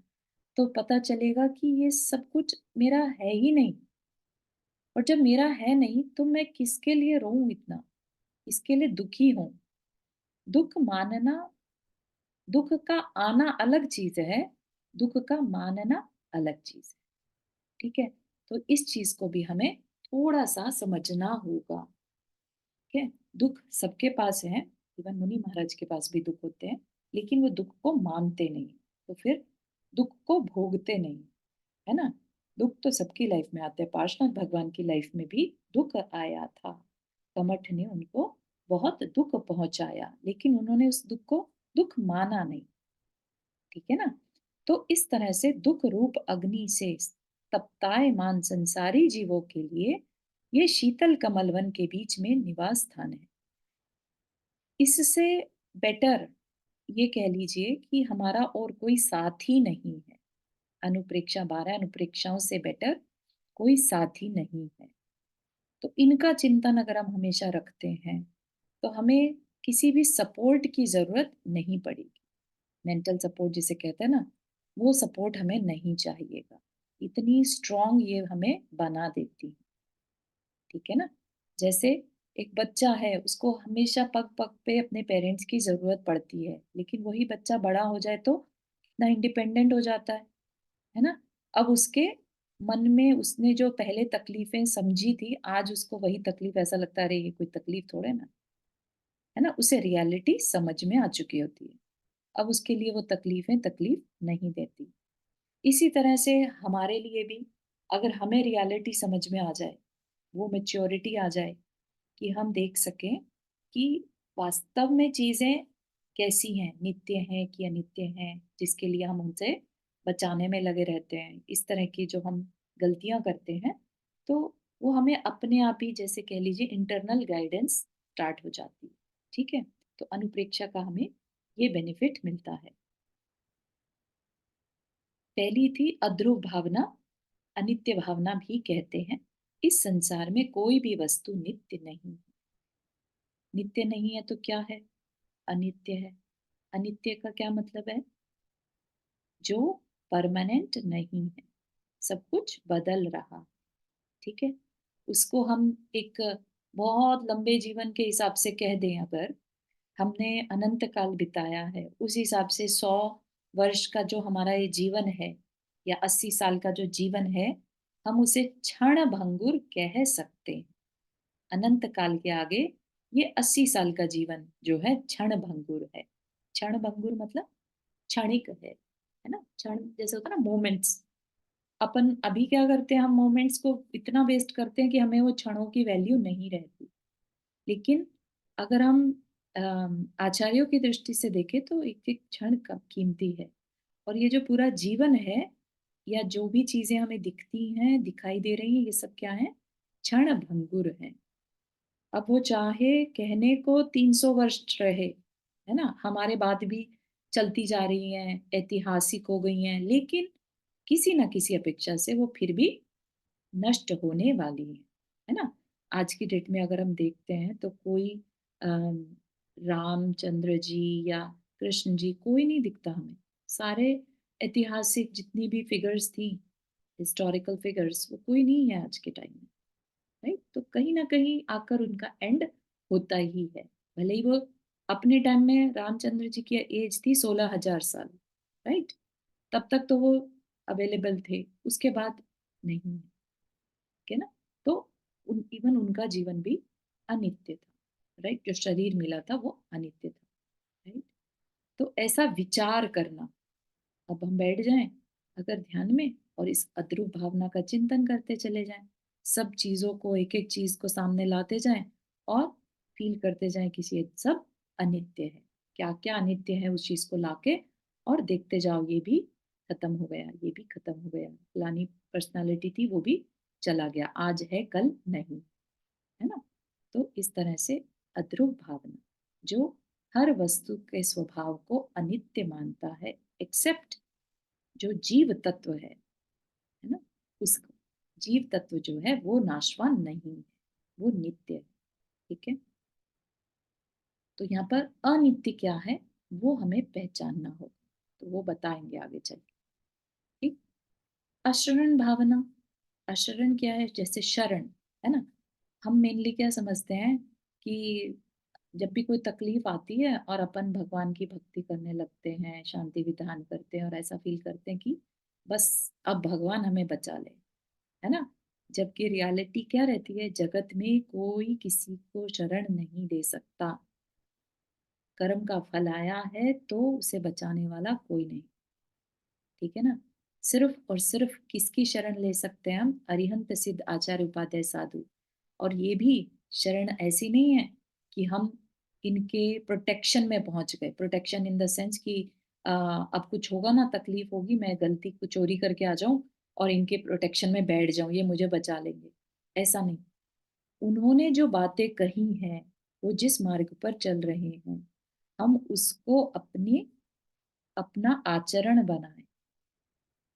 तो पता चलेगा कि ये सब कुछ मेरा है ही नहीं। और जब मेरा है नहीं तो मैं किसके लिए रोऊं इतना, किसके लिए दुखी हूं। दुख मानना, दुख का आना अलग चीज है, दुख का मानना अलग चीज है। ठीक है, तो इस चीज को भी हमें थोड़ा सा समझना होगा। ठीक है, दुख सबके पास है, इवन मुनि महाराज के पास भी दुख होते हैं, लेकिन वो दुख को मानते नहीं, तो फिर दुख को भोगते नहीं, है ना। दुख तो सबकी लाइफ में आते हैं, पार्शनाथ भगवान की लाइफ में भी दुख आया था। कमठ ने उनको बहुत दुख पहुंचाया, लेकिन उन्होंने उस दुख को दुख माना नहीं। ठीक है ना, तो इस तरह से दुख रूप अग्नि से तप्तायमान संसारी जीवों के लिए ये शीतल कमल वन के बीच में निवास स्थान है। इससे बेटर ये कह लीजिए कि हमारा और कोई साथी नहीं है। अनुप्रेक्षा 12 अनुप्रेक्षाओं से बेटर कोई साथी नहीं है। तो इनका चिंतन अगर हम हमेशा रखते हैं तो हमें किसी भी सपोर्ट की जरूरत नहीं पड़ेगी। मेंटल सपोर्ट जिसे कहते हैं ना, वो सपोर्ट हमें नहीं चाहिएगा। इतनी स्ट्रांग ये हमें बना देती है। ठीक है ना, जैसे एक बच्चा है, उसको हमेशा पग पग पे अपने पेरेंट्स की जरूरत पड़ती है, लेकिन वही बच्चा बड़ा हो जाए तो कितना इंडिपेंडेंट हो जाता है ना। अब उसके मन में उसने जो पहले तकलीफें समझी थी, आज उसको वही तकलीफ ऐसा लगता है अरे ये कोई तकलीफ थोड़े ना, है ना, उसे रियलिटी समझ में आ चुकी होती है। अब उसके लिए वो तकलीफें तकलीफ नहीं देती। इसी तरह से हमारे लिए भी अगर हमें रियलिटी समझ में आ जाए, वो मेच्योरिटी आ जाए कि हम देख सकें कि वास्तव में चीजें कैसी हैं, नित्य हैं कि अनित्य हैं, जिसके लिए हम उनसे बचाने में लगे रहते हैं, इस तरह की जो हम गलतियां करते हैं, तो वो हमें अपने आप ही जैसे कह लीजिए इंटरनल गाइडेंस स्टार्ट हो जाती है। ठीक है, तो अनुप्रेक्षा का हमें ये बेनिफिट मिलता है। पहली थी अध्रुव भावना, अनित्य भावना भी कहते हैं। इस संसार में कोई भी वस्तु नित्य नहीं है। नित्य नहीं है तो क्या है, अनित्य है। अनित्य का क्या मतलब है, जो परमानेंट नहीं है, सब कुछ बदल रहा। ठीक है, उसको हम एक बहुत लंबे जीवन के हिसाब से कह दें अगर, हमने अनंत काल बिताया है, उस हिसाब से 100 वर्ष का जो हमारा ये जीवन है या 80 साल का जो जीवन है, हम उसे क्षण भंगुर कह सकते हैं। अनंत काल के आगे ये 80 साल का जीवन जो है क्षण भंगुर है। क्षण भंगुर मतलब क्षणिक है ना? क्षण जैसे होता है ना, मोमेंट्स। अपन अभी क्या करते हैं, हम मोमेंट्स को इतना वेस्ट करते हैं कि हमें वो क्षणों की वैल्यू नहीं रहती। लेकिन अगर हम आचार्यों की दृष्टि से देखें तो एक एक क्षण कीमती है। और ये जो पूरा जीवन है या जो भी चीजें हमें दिखती हैं, दिखाई दे रही हैं, ये सब क्या है? क्षण भंगुर है। अब वो चाहे कहने को 300 वर्ष रहे, है ना, हमारे बाद भी चलती जा रही हैं, ऐतिहासिक हो गई हैं, लेकिन किसी ना किसी अपेक्षा से वो फिर भी नष्ट होने वाली है ना? आज की डेट में अगर हम देखते हैं तो कोई अम, रामचंद्र जी या कृष्ण जी कोई नहीं दिखता हमें। सारे ऐतिहासिक जितनी भी फिगर्स थी, हिस्टोरिकल फिगर्स, वो कोई नहीं है आज के टाइम में। राइट? तो कहीं ना कहीं आकर उनका एंड होता ही है। भले ही वो अपने टाइम में रामचंद्र जी की एज थी 16,000 साल, राइट? तब तक तो वो अवेलेबल थे, उसके बाद नहीं है। ठीक है ना? तो इवन उनका जीवन भी अनित्य था, राइट? जो शरीर मिला था वो अनित्य था, राइट? तो ऐसा विचार करना, अब हम बैठ जाएं अगर ध्यान में और इस अद्रुप भावना का चिंतन करते चले जाएं, सब चीजों को, एक एक चीज को सामने लाते जाएं और फील करते जाएं कि ये सब अनित्य है। क्या क्या अनित्य है उस चीज को लाके और देखते जाओ, ये भी खत्म हो गया, ये भी खत्म हो गया, फलानी पर्सनालिटी थी वो भी चला गया, आज है कल नहीं, है ना? तो इस तरह से अद्रुप भावना जो हर वस्तु के स्वभाव को अनित्य मानता है, एक्सेप्ट जो जीव तत्व है ना, उसको, जीव तत्व जो है वो नाशवान नहीं है, वो नित्य है। ठीक है? तो यहाँ पर अनित्य क्या है वो हमें पहचानना होगा, तो वो बताएंगे आगे चल के। ठीक। अशरण भावना, अशरण क्या है? जैसे शरण, है ना, हम मेनली क्या समझते हैं कि जब भी कोई तकलीफ आती है और अपन भगवान की भक्ति करने लगते हैं, शांति विधान करते हैं और ऐसा फील करते हैं कि बस अब भगवान हमें बचा ले, है ना? जबकि रियलिटी क्या रहती है, जगत में कोई किसी को शरण नहीं दे सकता। कर्म का फल आया है तो उसे बचाने वाला कोई नहीं। ठीक है ना? सिर्फ और सिर्फ किसकी शरण ले सकते हैं हम? अरिहंत सिद्ध आचार्य उपाध्याय साधु। और ये भी शरण ऐसी नहीं है कि हम इनके प्रोटेक्शन में पहुंच गए, प्रोटेक्शन इन द सेंस कि अब कुछ होगा ना, तकलीफ होगी, मैं गलती को चोरी करके आ जाऊं और इनके प्रोटेक्शन में बैठ जाऊं, ये मुझे बचा लेंगे, ऐसा नहीं। उन्होंने जो बातें कही हैं, वो जिस मार्ग पर चल रहे हैं, हम उसको अपना आचरण बनाएं,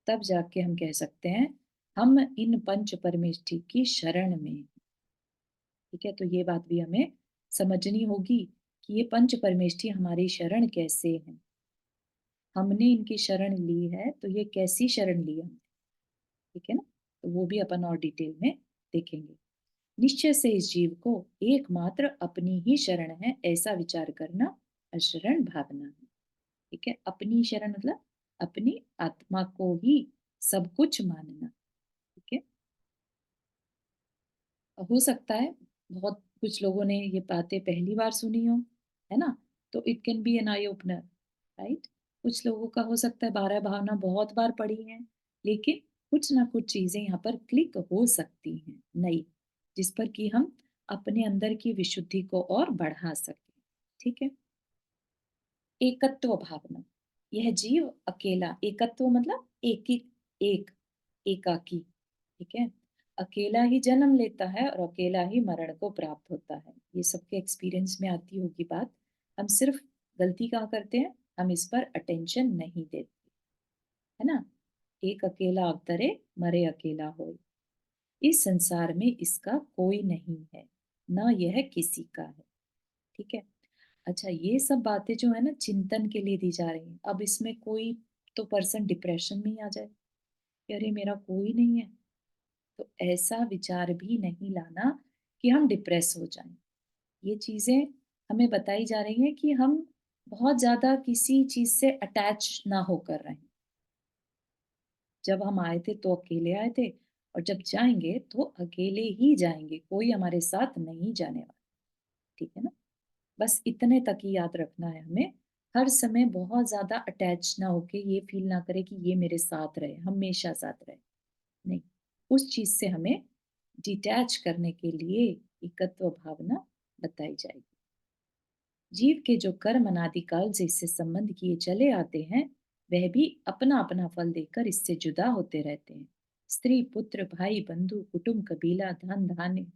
तब जाके हम कह सकते हैं हम इन पंच परमेष्ठि की शरण में हैं। ठीक है? तो ये बात भी हमें समझनी होगी कि ये पंच परमेष्ठि हमारी शरण कैसे हैं। हमने इनकी शरण ली है तो ये कैसी शरण ली हमने। ठीक है ना? तो वो भी अपन और डिटेल में देखेंगे। निश्चय से इस जीव को एकमात्र अपनी ही शरण है, ऐसा विचार करना अशरण भावना है। ठीक है? अपनी शरण मतलब अपनी आत्मा को ही सब कुछ मानना। ठीक है? हो सकता है बहुत कुछ लोगों ने ये बातें पहली बार सुनी हो, है ना? तो it can be an eye opener, right? कुछ लोगों का हो सकता है 12 भावना बहुत बार पढ़ी है, लेकिन कुछ ना कुछ चीजें यहाँ पर क्लिक हो सकती हैं नई, जिस पर कि हम अपने अंदर की विशुद्धि को और बढ़ा सकें। ठीक है? एकत्व भावना, यह जीव अकेला, एकत्व मतलब एक एकाकी। ठीक है? अकेला ही जन्म लेता है और अकेला ही मरण को प्राप्त होता है, ये सबके एक्सपीरियंस में आती होगी बात। हम सिर्फ गलती कहाँ करते हैं, हम इस पर अटेंशन नहीं देते, है ना? एक अकेला अवतरे, मरे अकेला होए। इस संसार में इसका कोई नहीं है, न यह किसी का है। ठीक है? अच्छा, ये सब बातें जो है ना चिंतन के लिए दी जा रही हैं। अब इसमें कोई तो पर्सन डिप्रेशन में ही आ जाए कि अरे मेरा कोई नहीं है, तो ऐसा विचार भी नहीं लाना कि हम डिप्रेस हो जाएं। ये चीजें हमें बताई जा रही है कि हम बहुत ज्यादा किसी चीज से अटैच ना होकर रहें। जब हम आए थे तो अकेले आए थे, और जब जाएंगे तो अकेले ही जाएंगे, कोई हमारे साथ नहीं जाने वाला। ठीक है ना? बस इतने तक ही याद रखना है हमें। हर समय बहुत ज्यादा अटैच ना होके ये फील ना करे कि ये मेरे साथ रहे, हमेशा साथ रहे। नहीं, उस चीज से हमें डिटैच करने के लिए एकत्व भावना बताई जाएगी। जीव के जो कर्म अनादिकाल से इससे संबंध किए चले आते हैं, वह भी अपना अपना फल देकर इससे जुदा होते रहते हैं। स्त्री, पुत्र, भाई, बंधु, कुटुंब, कबीला, धन धान्य,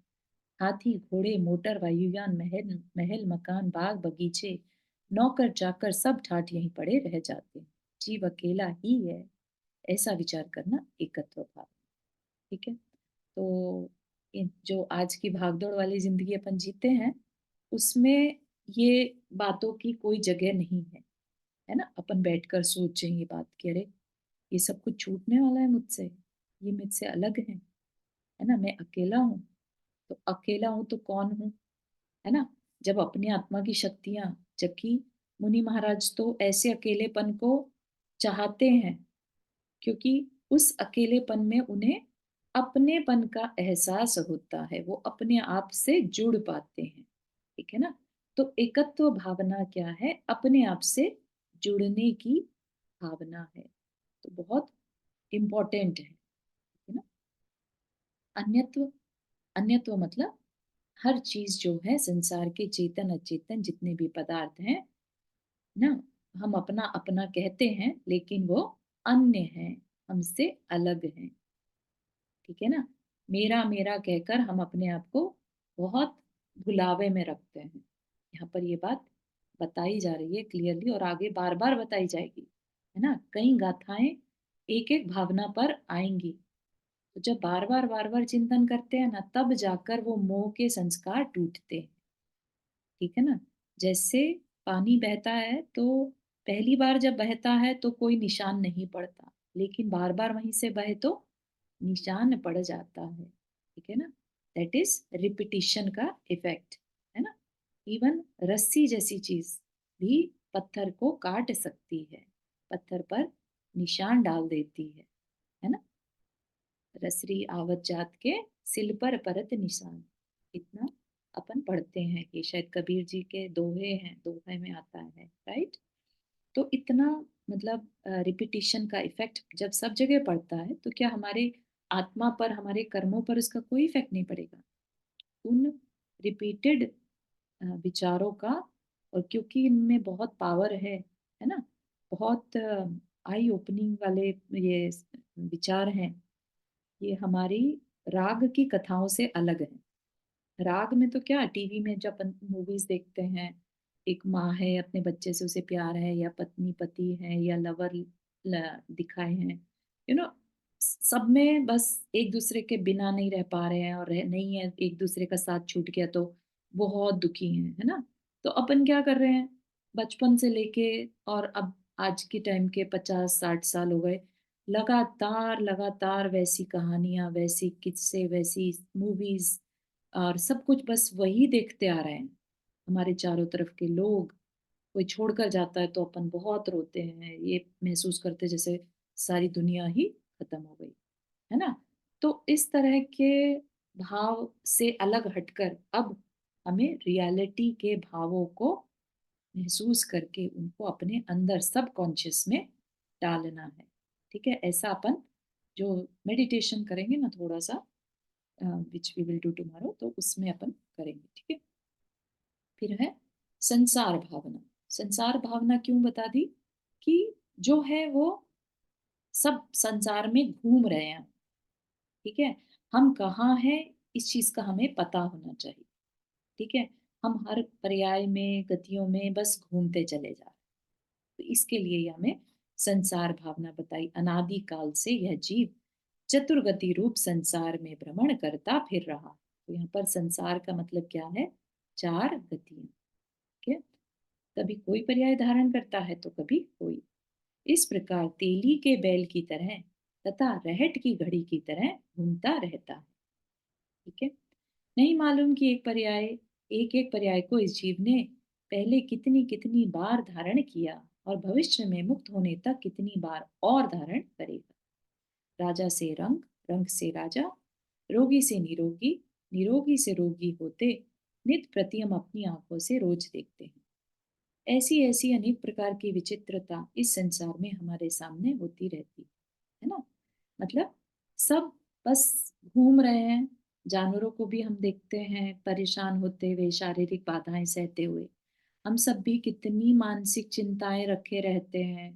हाथी, घोड़े, मोटर, वायुयान, महल महल, मकान, बाग, बगीचे, नौकर, चाकर, सब ठाठ यहीं पड़े रह जाते हैं। जीव अकेला ही है, ऐसा विचार करना एकत्व भाव। ठीक है? तो जो आज की भागदौड़ वाली जिंदगी अपन जीते हैं, उसमें ये बातों की कोई जगह नहीं है ना? अपन बैठकर सोचें ये बात कि अरे, ये सब कुछ छूटने वाला है मुझसे, ये मुझसे अलग है ना? मैं अकेला हूँ। तो अकेला हूँ तो कौन हूँ? है ना? जब अपनी आत्मा की शक्तियां, जबकि मुनि महाराज तो ऐसे अकेलेपन को चाहते हैं, क्योंकि उस अकेलेपन में उन्हें अपनेपन का एहसास होता है, वो अपने आप से जुड़ पाते हैं। ठीक है ना? तो एकत्व भावना क्या है? अपने आप से जुड़ने की भावना है। तो बहुत इम्पोर्टेंट है ना? अन्यत्व, अन्यत्व मतलब हर चीज जो है संसार के, चेतन अचेतन जितने भी पदार्थ हैं ना, हम अपना अपना कहते हैं, लेकिन वो अन्य हैं, हमसे अलग हैं। ठीक है ना? मेरा मेरा कहकर हम अपने आप को बहुत भुलावे में रखते हैं। यहाँ पर ये बात बताई जा रही है क्लियरली, और आगे बार बार बताई जाएगी। है ना? कई गाथाएं एक एक भावना पर आएंगी। तो जब बार बार चिंतन करते हैं ना, तब जाकर वो मोह के संस्कार टूटते हैं। ठीक है ना? जैसे पानी बहता है, तो पहली बार जब बहता है तो कोई निशान नहीं पड़ता, लेकिन बार बार वहीं से बहे तो निशान पड़ जाता है। ठीक है ना? दैट इज रिपीटिशन का इफेक्ट। है ना? इवन रस्सी जैसी चीज भी पत्थर को काट सकती है, पत्थर पर निशान डाल देती है ना? रसरी आवत जात के सिल पर परत निशान, इतना अपन पढ़ते हैं, कि शायद कबीर जी के दोहे हैं, दोहे में आता है। राइट? तो इतना मतलब रिपीटिशन का इफेक्ट जब सब जगह पड़ता है, तो क्या हमारे आत्मा पर, हमारे कर्मों पर उसका कोई इफेक्ट नहीं पड़ेगा? उन रिपीटेड विचारों का, और क्योंकि इनमें बहुत पावर है ना, बहुत आई ओपनिंग वाले ये विचार हैं, ये हमारी राग की कथाओं से अलग है। राग में तो क्या, टीवी में जब मूवीज देखते हैं, एक माँ है, अपने बच्चे से उसे प्यार है, या पत्नी पति है, या लवर दिखाए हैं, यू नो, सब में बस एक दूसरे के बिना नहीं रह पा रहे हैं, और नहीं है, एक दूसरे का साथ छूट गया तो बहुत दुखी हैं, है ना? तो अपन क्या कर रहे हैं, बचपन से लेके और अब आज के टाइम के 50-60 साल हो गए, लगातार लगातार वैसी कहानियां, वैसी किस्से, वैसी मूवीज, और सब कुछ बस वही देखते आ रहे हैं। हमारे चारों तरफ के लोग, कोई छोड़कर जाता है तो अपन बहुत रोते हैं, ये महसूस करते जैसे सारी दुनिया ही खत्म हो गई। है ना? तो इस तरह के भाव से अलग हटकर अब हमें रियलिटी के भावों को महसूस करके उनको अपने अंदर सब कॉन्शियस में डालना है। ठीक है? ऐसा अपन जो मेडिटेशन करेंगे ना थोड़ा सा, which we will do tomorrow, तो उसमें अपन करेंगे। ठीक है? फिर है संसार भावना। संसार भावना क्यों बता दी? कि जो है वो सब संसार में घूम रहे हैं। ठीक है? हम कहाँ हैं, इस चीज का हमें पता होना चाहिए। ठीक है? हम हर पर्याय में, गतियों में बस घूमते चले जा रहे हैं। तो इसके लिए ही हमें संसार भावना बताई। अनादि काल से यह जीव चतुर्गति रूप संसार में भ्रमण करता फिर रहा। तो यहाँ पर संसार का मतलब क्या है? 4 गतियां। ठीक है? कभी कोई पर्याय धारण करता है तो कभी कोई। इस प्रकार तेली के बैल की तरह तथा रहट की घड़ी की तरह घूमता रहता है। ठीक है? नहीं मालूम कि एक एक पर्याय को इस जीव ने पहले कितनी कितनी बार धारण किया और भविष्य में मुक्त होने तक कितनी बार और धारण करेगा। राजा से रंग, रंग से राजा, रोगी से निरोगी, निरोगी से रोगी होते नित प्रति हम अपनी आंखों से रोज देखते हैं। ऐसी ऐसी अनेक प्रकार की विचित्रता इस संसार में हमारे सामने होती रहती है ना। मतलब सब बस घूम रहे हैं, जानवरों को भी हम देखते हैं परेशान होते हुए, शारीरिक बाधाएं सहते हुए। हम सब भी कितनी मानसिक चिंताएं रखे रहते हैं,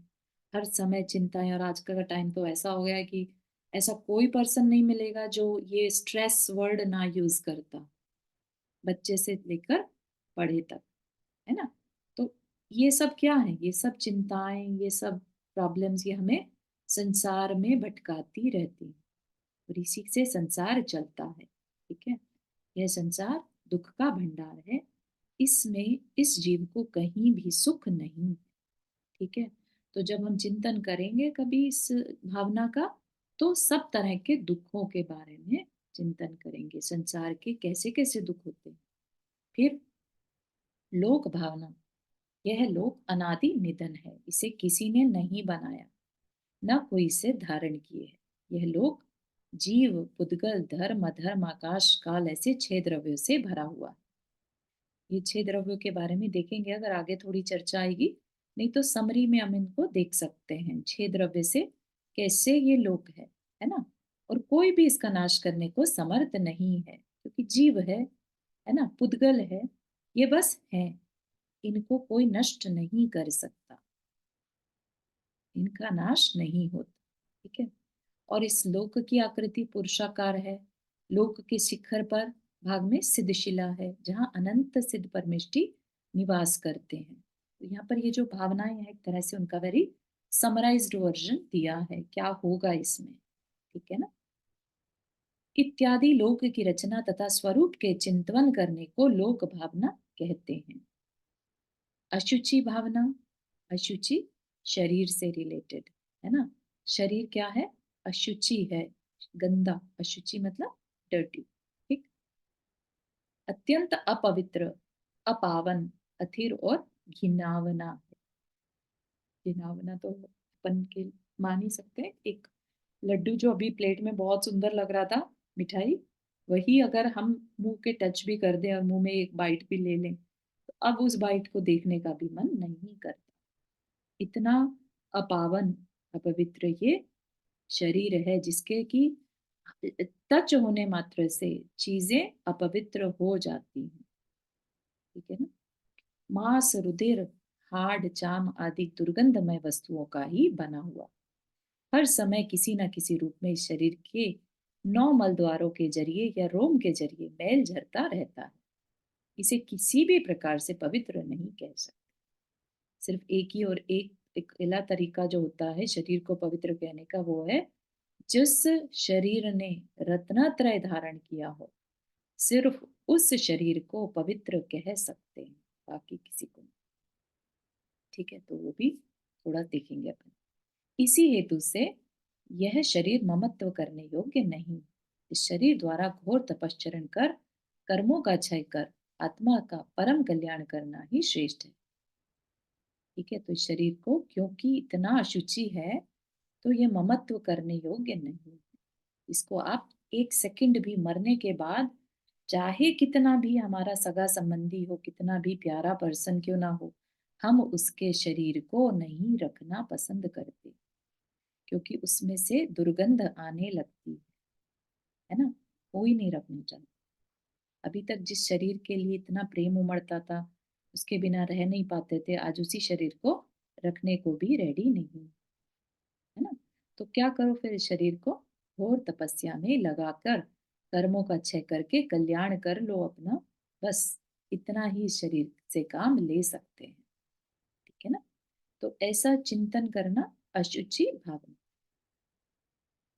हर समय चिंताएं। और आज का टाइम तो ऐसा हो गया है कि ऐसा कोई पर्सन नहीं मिलेगा जो ये स्ट्रेस वर्ड ना यूज करता, बच्चे से लेकर बड़े तक, है ना। तो ये सब क्या है, ये सब चिंताएं, ये सब प्रॉब्लम्स, ये हमें संसार में भटकाती रहती है और इसी से संसार चलता है। ठीक है, यह संसार दुख का भंडार है, इसमें इस जीव को कहीं भी सुख नहीं है। ठीक है, तो जब हम चिंतन करेंगे कभी इस भावना का, तो सब तरह के दुखों के बारे में चिंतन करेंगे, संसार के कैसे कैसे दुख होते हैं। फिर लोक भावना, यह लोक अनादि निधन है, इसे किसी ने नहीं बनाया, न कोई इसे धारण किए है। यह लोक जीव, पुद्गल, धर्म, अधर्म, आकाश, काल ऐसे 6 द्रव्यों से भरा हुआ है। ये 6 द्रव्यों के बारे में देखेंगे अगर आगे थोड़ी चर्चा आएगी, नहीं तो समरी में हम इनको देख सकते हैं 6 द्रव्य से कैसे ये लोक है ना। और कोई भी इसका नाश करने को समर्थ नहीं है, क्योंकि जीव है ना, पुद्गल है, ये बस है, इनको कोई नष्ट नहीं कर सकता, इनका नाश नहीं होता। ठीक है, और इस लोक की आकृति पुरुषाकार है। लोक के शिखर पर भाग में सिद्धशिला है, जहाँ अनंत सिद्ध परमेष्टि निवास करते हैं। तो यहाँ पर ये जो भावनाएं हैं, एक तरह से उनका वेरी समराइज्ड वर्जन दिया है क्या होगा इसमें। ठीक है ना। इत्यादि लोक की रचना तथा स्वरूप के चिंतन करने को लोक भावना कहते हैं। अशुचि भावना, अशुचि शरीर से रिलेटेड है ना। शरीर क्या है, अशुचि है, गंदा, अशुचि मतलब डर्टी। ठीक, अत्यंत अपवित्र, अपावन, अथिर और घिनावना है। घिनावना तो अपन के मान ही सकते हैं। एक लड्डू जो अभी प्लेट में बहुत सुंदर लग रहा था, मिठाई, वही अगर हम मुंह के टच भी कर दें और मुंह में एक बाइट भी ले लें, तो अब उस बाइट को देखने का भी मन नहीं करता। इतना अपावन, अपवित्र ये शरीर है, जिसके कि टच होने मात्र से चीजें अपवित्र हो जाती हैं। ठीक है ना। मांस, रुधिर, हाड़, चाम आदि दुर्गंधमय वस्तुओं का ही बना हुआ, हर समय किसी न किसी रूप में इस शरीर के 9 मल द्वारों के जरिए या रोम के जरिए मैल झरता रहता है। इसे किसी भी प्रकार से पवित्र नहीं कह सकते। सिर्फ एक ही और एक अकेला तरीका जो होता है शरीर को पवित्र कहने का, वो है जिस शरीर ने रत्नत्रय धारण किया हो, सिर्फ उस शरीर को पवित्र कह सकते हैं, बाकी किसी को नहीं। ठीक है, तो वो भी थोड़ा देखेंगे अपन। इसी हेतु से यह शरीर ममत्व करने योग्य नहीं। इस शरीर द्वारा घोर तपश्चरण कर, कर्मों का क्षय कर, आत्मा का परम कल्याण करना ही श्रेष्ठ है। ठीक है, तो इस शरीर को क्योंकि इतना अशुचि है, तो ये ममत्व करने योग्य नहीं। इसको आप 1 सेकंड भी मरने के बाद, चाहे कितना भी हमारा सगा संबंधी हो, कितना भी प्यारा पर्सन क्यों ना हो, हम उसके शरीर को नहीं रखना पसंद करते, क्योंकि उसमें से दुर्गंध आने लगती है ना। कोई नहीं रखना चाहता। अभी तक जिस शरीर के लिए इतना प्रेम उमड़ता था, उसके बिना रह नहीं पाते थे, आज उसी शरीर को रखने को भी रेडी नहीं, है ना। तो क्या करो फिर, इस शरीर को घोर तपस्या में लगाकर कर्मों का क्षय करके कल्याण कर लो अपना, बस इतना ही इस शरीर से काम ले सकते हैं। ठीक है ना। तो ऐसा चिंतन करना अशुचि भावना।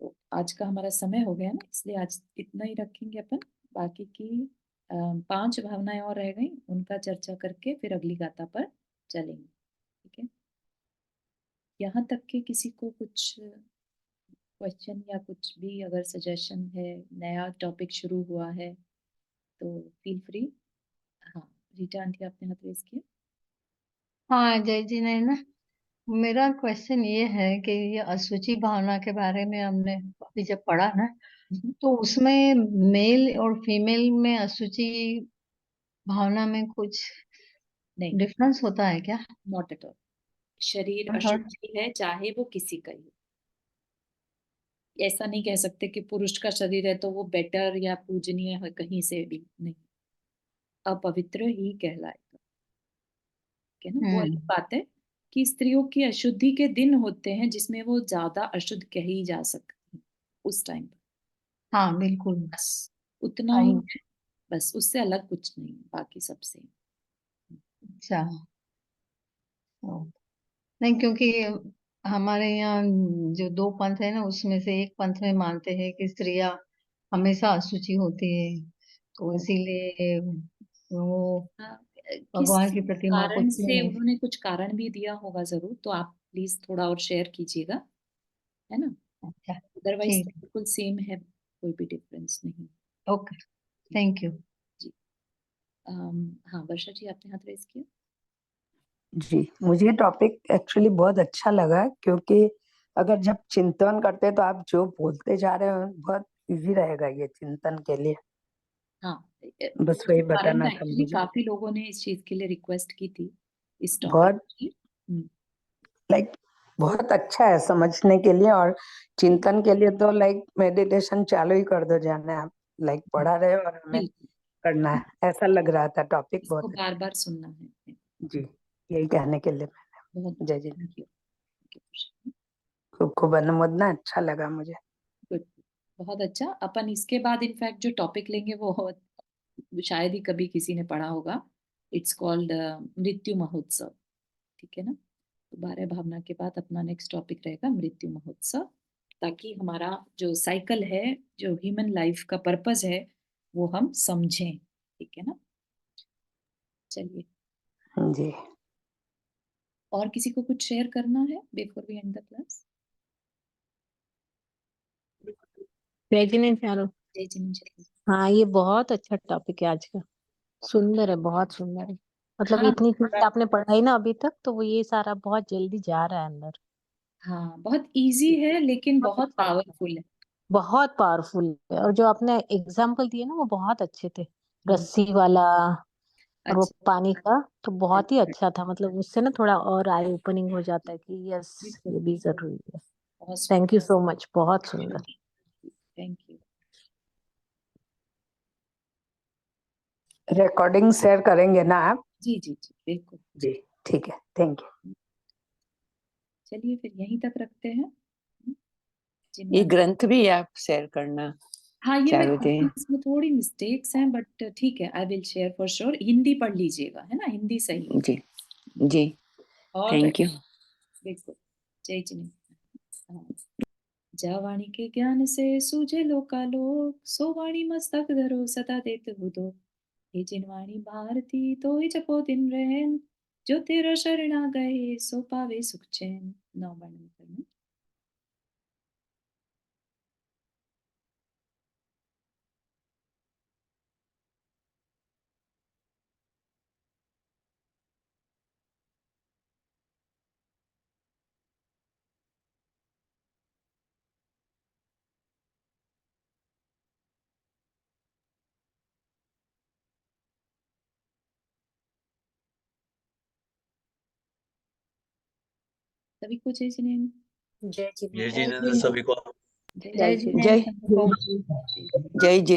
तो आज का हमारा समय हो गया ना, इसलिए आज इतना ही रखेंगे अपन। बाकी की 5 भावनाएं और रह गई, उनका चर्चा करके फिर अगली गाथा पर चलेंगे। ठीक है, यहाँ तक के किसी को कुछ क्वेश्चन या कुछ भी अगर सजेशन है, नया टॉपिक शुरू हुआ है तो फील फ्री। हाँ, रीटा आंटी आपने हाथ रेज किया। हाँ जय जी ने ना, मेरा क्वेश्चन ये है कि ये असुचि भावना के बारे में हमने अभी जब पढ़ा ना, तो उसमें मेल और फीमेल में असुचि भावना में कुछ नहीं, डिफरेंस होता है क्या? Not at all. शरीर हाँ अशुद्ध ही है, चाहे वो किसी का ही हो। ऐसा नहीं कह सकते कि पुरुष का शरीर है तो वो बेटर या पूजनीय है कहीं से भी नहीं, अपवित्र ही कहलाएगा। ठीक है ना। वो अलग बात है कि स्त्रियों की अशुद्धि के दिन होते हैं जिसमें वो ज्यादा अशुद्ध कही जा सकती है उस टाइम पर, हाँ बिल्कुल। बस उतना ही हम है। बस उससे अलग कुछ नहीं है, बाकी सब सेम। अच्छा, नहीं क्योंकि हमारे यहाँ जो दो पंथ है ना, उसमें से एक पंथ में मानते हैं कि स्त्रियां हमेशा अशुचि होती है, तो इसीलिए वो हाँ, भगवान किसी की प्रतिमा को कारण से छूने। उन्होंने कुछ कारण भी दिया होगा जरूर, तो आप प्लीज थोड़ा और शेयर कीजिएगा, है ना। अच्छा, अदरवाइज ठीक तो बिल्कुल सेम है, कोई भी डिफरेंस नहीं। है, ओके, थैंक यू। जी। हाँ वर्षा जी, आपने हाथ रेज किया। जी, मुझे ये टॉपिक एक्चुअली बहुत अच्छा लगा, क्योंकि अगर जब चिंतन करते हैं तो आप जो बोलते जा रहे हो बहुत इजी रहेगा ये चिंतन के लिए। हाँ, बस वही कारण बताना ना था एक्चुअली मुझे। काफी लोगों ने इस चीज के लिए रिक्वेस्ट की थी, इस टॉपिक बहुत की। लाइक बहुत अच्छा है समझने के लिए, और चिंतन के लिए तो लाइक मेडिटेशन चालू ही कर दो जाने आप, लाइक पढ़ा रहे हो और हमें बिल्कुल, करना है, ऐसा लग रहा था। टॉपिक इसको बहुत बार बार सुनना है। जी, यही कहने के लिए बहुत जय जी। Thank you. खूब खूब अनुमोदना, अच्छा लगा मुझे। गुड, बहुत अच्छा। अपन इसके बाद इनफैक्ट जो टॉपिक लेंगे वो शायद ही कभी किसी ने पढ़ा होगा। इट्स कॉल्ड मृत्यु महोत्सव। ठीक है ना। तो 12 भावना के बाद अपना नेक्स्ट टॉपिक रहेगा मृत्यु महोत्सव, ताकि हमारा जो साइकिल है, जो ह्यूमन लाइफ का पर्पस है, वो हम समझें। ठीक है ना। चलिए, जी, और किसी को कुछ शेयर करना है before we end the class? जय जिनेंद्र। जय जिनेंद्र। हाँ ये बहुत अच्छा टॉपिक है आज का, सुंदर है, बहुत सुंदर है। मतलब हाँ, इतनी चीज आपने पढ़ाई ना अभी तक, तो वो ये सारा बहुत जल्दी जा रहा है अंदर। हाँ, बहुत इजी है लेकिन बहुत पावरफुल है। बहुत पावरफुल है, और जो आपने एग्जाम्पल दिए ना वो बहुत अच्छे थे, हम्म, रस्सी वाला और वो अच्छा, पानी का, तो बहुत ही अच्छा था। मतलब उससे ना थोड़ा और आई ओपनिंग हो जाता है कि यस बिल्कुल, ये भी जरूरी है। बहुत थैंक यू सुंदर। सो मच, बहुत सुंदर। Thank you. रिकॉर्डिंग शेयर करेंगे ना आप? जी जी जी, बिल्कुल। जी, ठीक है, थैंक यू। चलिए फिर यहीं तक रखते हैं। ये जिन्होंने, ग्रंथ भी आप शेयर करना हाँ ये मैं चाहते हैं? इसमें थोड़ी मिस्टेक्स हैं, बट ठीक है, I will share for sure. Hindi पढ़ लीजिएगा, है ना, हिंदी सही है। जी जी, ऑल राइट, थैंक यू। बिल्कुल। जय जिनेंद्र। हाँ। जा वाणी के ज्ञान से सूझे लोका लोक, सो वाणी मस्तक धरो सदा देत बुधो। हे जिनवाणी भारती तो ही जपो दिन रहन, जो तेरा शरणा गए सो पावे सुख चैन। नौ वर्णन करना। सभी को जय जिनेंद्र। जय जय जिनेंद्र। जिनेंद्र सभी को। जय जय जय जिनेंद्र जय सबको। जी। जय जिनेंद्र।